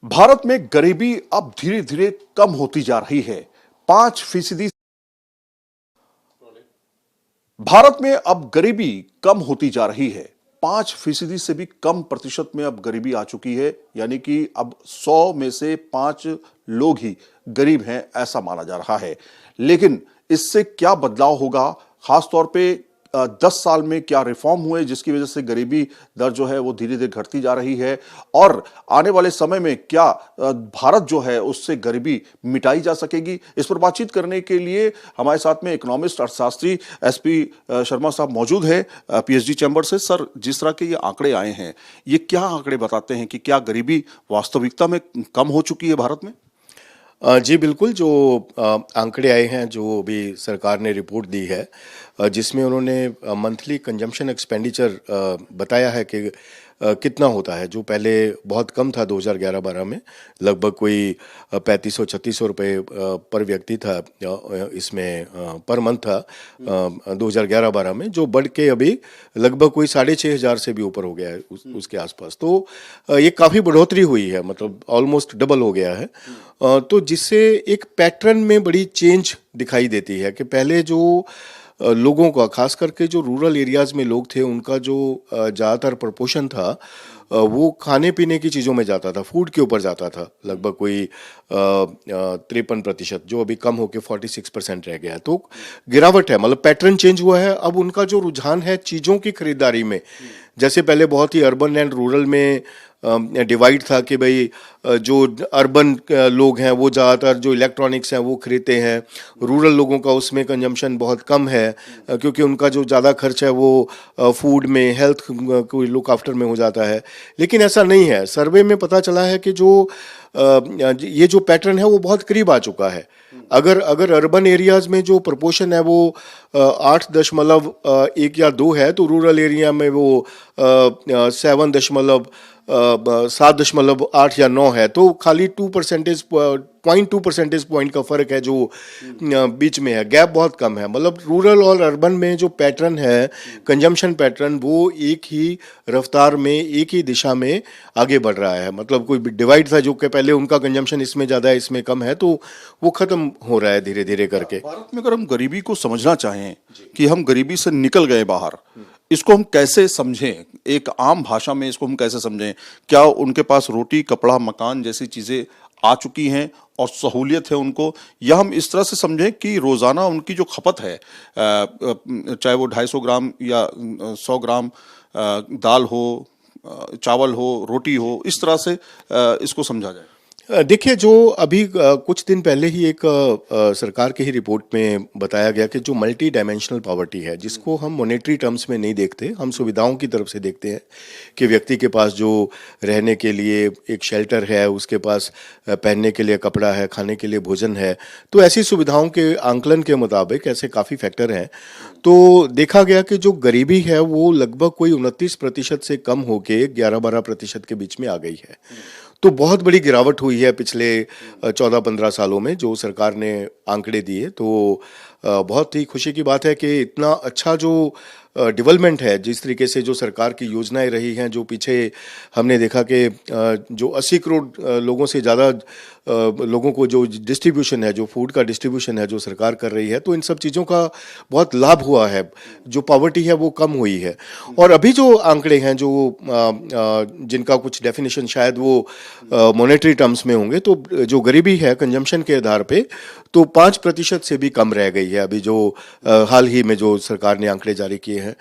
भारत में गरीबी अब धीरे धीरे कम होती जा रही है। 5% भारत में अब गरीबी कम होती जा रही है। 5% से भी कम प्रतिशत में अब गरीबी आ चुकी है, यानी कि अब 100 में से 5 लोग ही गरीब हैं, ऐसा माना जा रहा है। लेकिन इससे क्या बदलाव होगा, खासतौर पे 10 साल में क्या रिफॉर्म हुए जिसकी वजह से गरीबी दर जो है वो धीरे धीरे घटती जा रही है, और आने वाले समय में क्या भारत जो है उससे गरीबी मिटाई जा सकेगी। इस पर बातचीत करने के लिए हमारे साथ में इकोनॉमिस्ट अर्थशास्त्री एसपी शर्मा साहब मौजूद है पीएचडी चैम्बर से। सर, जिस तरह के ये आंकड़े आए हैं, ये क्या आंकड़े बताते हैं कि क्या गरीबी वास्तविकता में कम हो चुकी है भारत में? जी बिल्कुल, जो आंकड़े आए हैं, जो अभी सरकार ने रिपोर्ट दी है, जिसमें उन्होंने मंथली कंजम्पशन एक्सपेंडिचर बताया है कि कितना होता है, जो पहले बहुत कम था 2011-12 में, लगभग कोई 3500-3600 रुपये पर व्यक्ति था, इसमें पर मंथ था 2011-12 में, जो बढ़ के अभी लगभग कोई 6500 से भी ऊपर हो गया है, उसके आसपास। तो ये काफ़ी बढ़ोतरी हुई है, मतलब ऑलमोस्ट डबल हो गया है। तो जिससे एक पैटर्न में बड़ी चेंज दिखाई देती है कि पहले जो लोगों का, खास करके जो रूरल एरियाज़ में लोग थे, उनका जो ज़्यादातर प्रपोर्शन था वो खाने पीने की चीज़ों में जाता था, फूड के ऊपर जाता था, लगभग कोई 53%, जो अभी कम होकर 46% रह गया है। तो गिरावट है, मतलब पैटर्न चेंज हुआ है। अब उनका जो रुझान है चीज़ों की खरीदारी में, जैसे पहले बहुत ही अर्बन एंड रूरल में डिवाइड था कि भाई जो अर्बन लोग हैं वो ज़्यादातर जो इलेक्ट्रॉनिक्स हैं वो खरीदते हैं, रूरल लोगों का उसमें कंजम्पशन बहुत कम है, क्योंकि उनका जो ज़्यादा खर्च है वो फूड में, हेल्थ को लुक आफ्टर में हो जाता है। लेकिन ऐसा नहीं है। सर्वे में पता चला है कि जो ये जो पैटर्न है वो बहुत करीब आ चुका है। अगर अर्बन एरियाज में जो प्रपोर्शन है वो 8.1 या 2 है, तो रूरल एरिया में वो 7.8 या 9 है। तो खाली 0.2 परसेंटेज पॉइंट का फर्क है जो बीच में है, गैप बहुत कम है। मतलब रूरल और अर्बन में जो पैटर्न है, कंजम्पशन पैटर्न, वो एक ही रफ्तार में, एक ही दिशा में आगे बढ़ रहा है। मतलब कोई डिवाइड था जो कि पहले उनका कंजम्पशन इसमें ज़्यादा है, इसमें कम है, तो वो ख़त्म हो रहा है धीरे धीरे करके। भारत में अगर हम गरीबी को समझना चाहें कि हम गरीबी से निकल गए बाहर, इसको हम कैसे समझें? एक आम भाषा में इसको हम कैसे समझें? क्या उनके पास रोटी, कपड़ा, मकान जैसी चीजें आ चुकी हैं और सहूलियत है उनको, या हम इस तरह से समझें कि रोजाना उनकी जो खपत है, चाहे वो 250 ग्राम या 100 ग्राम दाल हो, चावल हो, रोटी हो, इस तरह से इसको समझा जाए? देखिए, जो अभी कुछ दिन पहले ही एक सरकार की ही रिपोर्ट में बताया गया कि जो मल्टी डायमेंशनल पॉवर्टी है, जिसको हम मॉनेटरी टर्म्स में नहीं देखते, हम सुविधाओं की तरफ से देखते हैं कि व्यक्ति के पास जो रहने के लिए एक शेल्टर है, उसके पास पहनने के लिए कपड़ा है, खाने के लिए भोजन है। तो ऐसी सुविधाओं के आंकलन के मुताबिक ऐसे काफ़ी फैक्टर हैं। तो देखा गया कि जो गरीबी है वो लगभग कोई 29% से कम होके 11-12% के बीच में आ गई है। तो बहुत बड़ी गिरावट हुई है पिछले 14-15 सालों में, जो सरकार ने आंकड़े दिए। तो बहुत ही खुशी की बात है कि इतना अच्छा जो डेवलपमेंट है, जिस तरीके से जो सरकार की योजनाएं रही हैं, जो पीछे हमने देखा कि जो 80 करोड़ लोगों से ज़्यादा लोगों को जो डिस्ट्रीब्यूशन है, जो फूड का डिस्ट्रीब्यूशन है, जो सरकार कर रही है, तो इन सब चीज़ों का बहुत लाभ हुआ है। जो पॉवर्टी है वो कम हुई है। और अभी जो आंकड़े हैं, जो जिनका कुछ डेफिनेशन शायद वो मॉनेटरी टर्म्स में होंगे, तो जो गरीबी है कंजम्पशन के आधार पे, तो 5% से भी कम रह गई है अभी जो हाल ही में जो सरकार ने आंकड़े जारी किए हैं।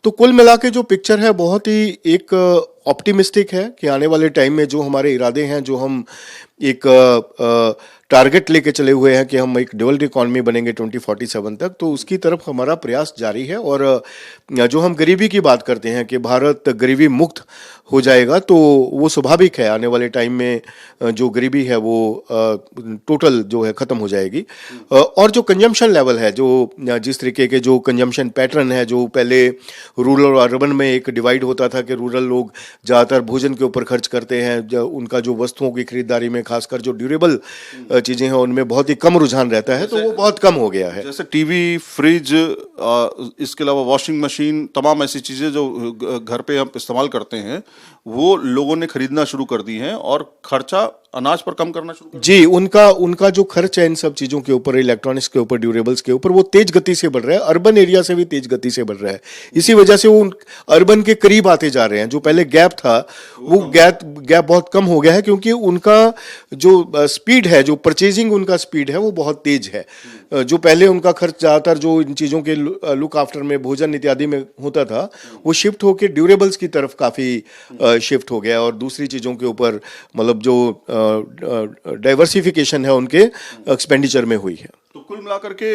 तो कुल मिला के जो पिक्चर है बहुत ही एक ऑप्टिमिस्टिक है कि आने वाले टाइम में जो हमारे इरादे हैं, जो हम एक टारगेट लेके चले हुए हैं कि हम एक डेवलप्ड इकॉनमी बनेंगे 2047 तक, तो उसकी तरफ हमारा प्रयास जारी है। और जो हम गरीबी की बात करते हैं कि भारत गरीबी मुक्त हो जाएगा, तो वो स्वाभाविक है। आने वाले टाइम में जो गरीबी है वो टोटल जो है ख़त्म हो जाएगी। और जो कंजम्पशन लेवल है, जो जिस तरीके के जो कंजम्पशन पैटर्न है, जो पहले रूरल और अर्बन में एक डिवाइड होता था कि रूरल लोग ज़्यादातर भोजन के ऊपर खर्च करते हैं, उनका जो वस्तुओं की खरीदारी में, खासकर जो ड्यूरेबल चीज़ें हैं, उनमें बहुत ही कम रुझान रहता है, तो वो बहुत कम हो गया है। जैसे टीवी, फ्रिज, इसके अलावा वॉशिंग मशीन, तमाम ऐसी चीज़ें जो घर पे हम इस्तेमाल करते हैं, वो लोगों ने खरीदना शुरू कर दी हैं और खर्चा अनाज पर कम करना शुरू कर जी, उनका उनका जो खर्च है इन सब चीज़ों के ऊपर, इलेक्ट्रॉनिक्स के ऊपर, ड्यूरेबल्स के ऊपर, वो तेज गति से बढ़ रहा है, अर्बन एरिया से भी तेज गति से बढ़ रहा है। इसी वजह से वो अर्बन के करीब आते जा रहे हैं। जो पहले गैप था, वो गैप बहुत कम हो गया है, क्योंकि उनका जो स्पीड है, जो परचेजिंग उनका स्पीड है, वो बहुत तेज है। जो पहले उनका खर्च ज़्यादातर जो इन चीज़ों के लुक आफ्टर में, भोजन इत्यादि में होता था, वो शिफ्ट होकर ड्यूरेबल्स की तरफ काफ़ी शिफ्ट हो गया, और दूसरी चीज़ों के ऊपर मतलब जो डाइवर्सिफिकेशन है उनके एक्सपेंडिचर में हुई है। तो कुल मिलाकर के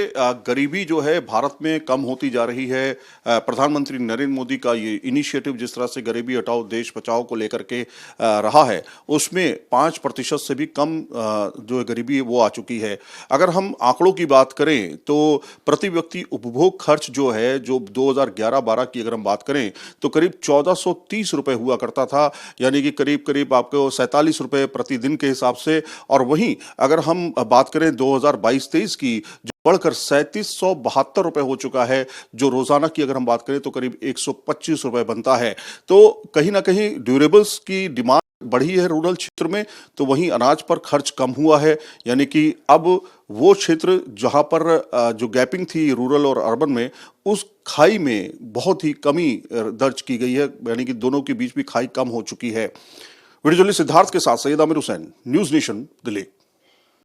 गरीबी जो है भारत में कम होती जा रही है। प्रधानमंत्री नरेंद्र मोदी का ये इनिशिएटिव जिस तरह से गरीबी हटाओ देश बचाओ को लेकर के रहा है, उसमें 5% से भी कम जो है गरीबी है वो आ चुकी है। अगर हम आंकड़ों की बात करें तो प्रति व्यक्ति उपभोग खर्च जो है, जो 2011-12 की अगर हम बात करें तो करीब 1430 रुपए हुआ करता था, यानी कि करीब करीब आपको 47 रुपए प्रतिदिन के हिसाब से। और वहीं अगर हम बात करें 2022-23 की, जो बढ़कर 3772 रुपए हो चुका है, जो रोजाना की अगर हम बात करें तो करीब 125 रुपए बनता है। तो कहीं ना कहीं ड्यूरेबल्स की डिमांड बढ़ी है रूरल क्षेत्र में, तो वहीं अनाज पर खर्च कम हुआ है, यानी कि अब वो क्षेत्र जहां पर जो गैपिंग थी रूरल और अर्बन में, उस खाई में बहुत ही कमी दर्ज की गई है, यानी कि दोनों के बीच भी खाई कम हो चुकी है। वीडियो जर्नलिस्ट सिद्धार्थ के साथ सैयद आमिर हुसैन, न्यूज नेशन, दिल्ली।